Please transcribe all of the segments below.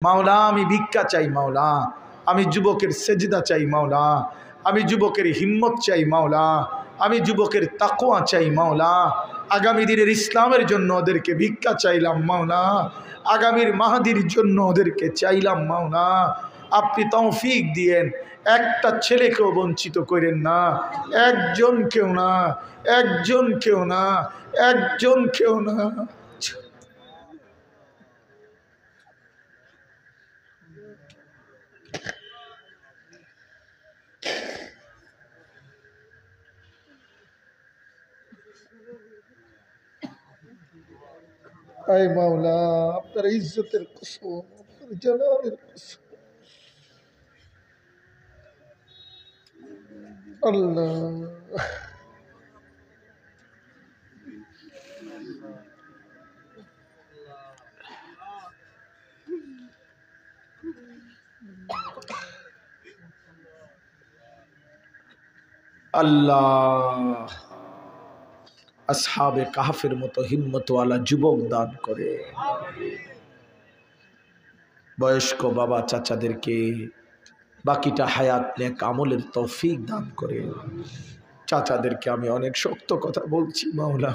মাওলা আমি ভিক্ষা চাই মাওলা, আমি যুবকের সেজদা চাই মাওলা, আমি যুবকের হিম্মত চাই মাওলা, আমি যুবকের তাকওয়া চাই মাওলা। আগামী দিনের ইসলামের জন্য ওদেরকে ভিক্ষা চাইলাম মাওলা, আগামীর মাহাদির জন্য ওদেরকে চাইলাম মাওলা। আপনি তৌফিক দিয়েন, একটা ছেলেকেও বঞ্চিত করেন না, একজন কেউ না, একজন কেউ না, একজন কেউ না। আয় মাওলা, আপনার ইজ্জতের কসম, আপনার জালালের কসম, আল্লাহ আল্লাহ আসহাবে কাহফের মতো হিম্মতওয়ালা যুবক দান করে, বয়স্ক বাবা চাচাদেরকে বাকিটা হায়াত নেক আমলের তৌফিক দান করে। চাচাদেরকে আমি অনেক শক্ত কথা বলছি মাওলা,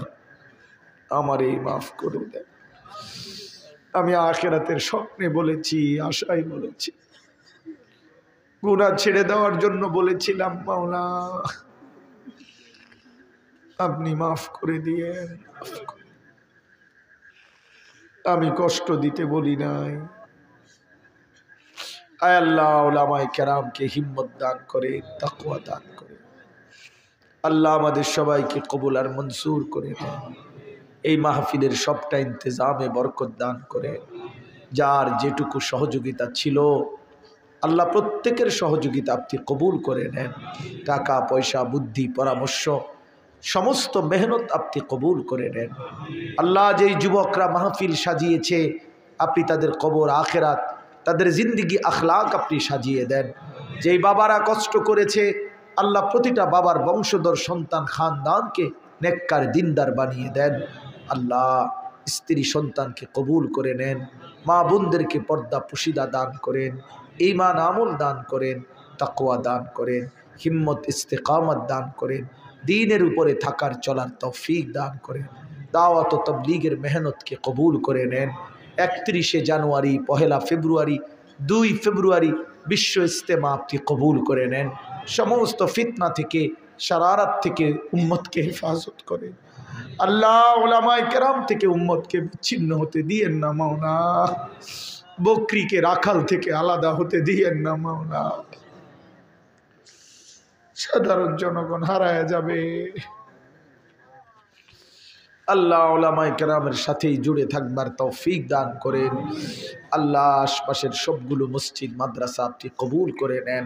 আমার এই মাফ করে দেন। আমি আখিরাতের স্বপ্নে বলেছি, আশায় বলেছি, গুনাহ ছেড়ে দেওয়ার জন্য বলেছিলাম মাওলা, আপনি মাফ করে দিয়েন। আমি কষ্ট দিতে বলি নাই। আয় আল্লাহ উলামায়ে কেরামকে হিম্মত দান করে, তাকওয়া দান করে। আল্লাহ আমাদের সবাইকে কবুল আর মনসুর করে দেন। এই মাহফিলের সবটা ইন্তজামে বরকত দান করে। যার যেটুকু সহযোগিতা ছিল আল্লাহ প্রত্যেকের সহযোগিতা আপনি কবুল করে নেন। টাকা পয়সা বুদ্ধি পরামর্শ সমস্ত মেহনত আপনি কবুল করে নেন। আল্লাহ যেই যুবকরা মাহফিল সাজিয়েছে আপনি তাদের কবর আখেরাত, তাদের জিন্দিগি আখলাক আপনি সাজিয়ে দেন। যেই বাবারা কষ্ট করেছে আল্লাহ প্রতিটা বাবার বংশধর সন্তান খানদানকে নেককার দিনদার বানিয়ে দেন। আল্লাহ স্ত্রী সন্তানকে কবুল করে নেন, মা বোনদেরকে পর্দা পুশিদা দান করেন, ঈমান আমল দান করেন, তাকওয়া দান করেন, হিম্মত ইস্তেকামত দান করেন, দ্বীনের উপরে থাকার চলার তৌফিক দান করেন। দাওয়াত ও তাবলীগের মেহনতকে কবুল করে নেন। 31শে জানুয়ারি, 1 ফেব্রুয়ারি, 2 ফেব্রুয়ারি বিশ্ব ইজতেমা আপনি কবুল করে নেন। সমস্ত ফিতনা থেকে, শারারত থেকে উম্মতকে হেফাজত করেন। আল্লাহ উলামায়ে কেরাম থেকে উম্মতকে বিচ্ছিন্ন হতে দিয়েন না মাওলা, বকরিকে রাখাল থেকে আলাদা হতে দিয়েন না মাওলা। সাধারণ জনগণ হারায় যাবে। আল্লাহ উলামায়ে কেরামের সাথেই জুড়ে থাকবার তৌফিক দান করেন। আল্লাহ আশপাশের সবগুলো মসজিদ মাদ্রাসা আপনি কবুল করে নেন।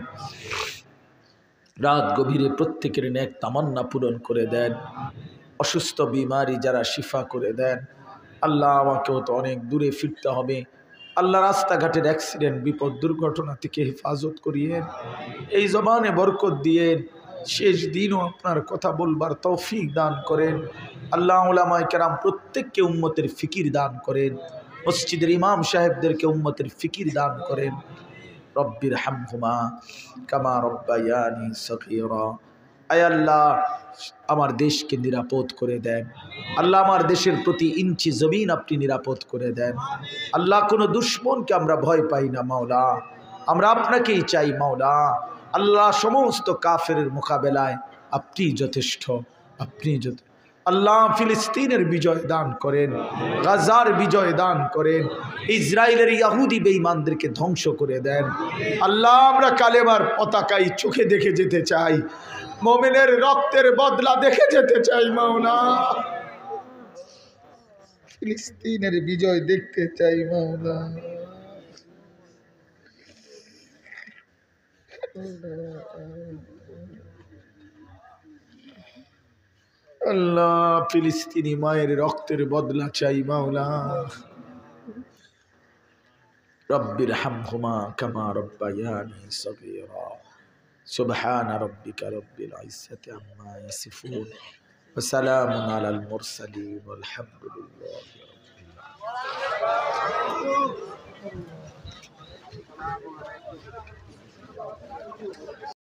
রাত গভীরে প্রত্যেকের নেক তামান্না পূরণ করে দেন। অসুস্থ বিমারি যারা শিফা করে দেন। আল্লাহ আমাকেও তো অনেক দূরে ফিরতে হবে। আল্লাহ রাস্তাঘাটের অ্যাক্সিডেন্ট বিপদ দুর্ঘটনা থেকে হেফাজত করিয়েন, এই জবানে বরকত দিয়েন, শেষ দিনও আপনার কথা বলবার তৌফিক দান করেন। আল্লাহ উলামায়ে কেরাম প্রত্যেককে উম্মতের ফিকির দান করেন। মসজিদের ইমাম সাহেবদেরকে উম্মতের ফিকির দান করেন। রব্বির হামহুমা কামা রব্বায়ানি সগীরা। আয় আল্লাহ আমার দেশকে নিরাপদ করে দেন। আল্লাহ আমার দেশের প্রতি ইঞ্চি জমিন আপনি নিরাপদ করে দেন। আল্লাহ কোনো দুশ্মনকে আমরা ভয় পাই না মাওলা, আমরা আপনাকেই চাই মাওলা। আল্লাহ সমস্ত কাফের মোকাবেলায় আপনি যথেষ্ট, আপনি যথেষ্ট। আল্লাহ ফিলিস্তিনের বিজয় দান করেন, গাজার বিজয় দান করেন, ইসরায়েলের ইহুদি বেঈমানদেরকে ধ্বংস করে দেন। আল্লাহ আমরা কালেমার পতাকায় চোখে দেখে যেতে চাই, মুমিনের রক্তের বদলা দেখে যেতে চাই মাওলা। ফিলিস্তিনের বিজয় দেখতে চাই মাওলা। আল্লাহ ফিলিস্তিনি মায়ের রক্তের বদলা চাই মাওলা। রব্বির হামহুমা কামা রব্বায়ানি সগীরা। সুবহান রাব্বিকা রব্বিল ইজ্জাতি আম্মা ইয়াসিফুন ওয়া সালামুন আলাল মুরসালিন ওয়াল হামদুলিল্লাহি রাব্বিল আলামিন।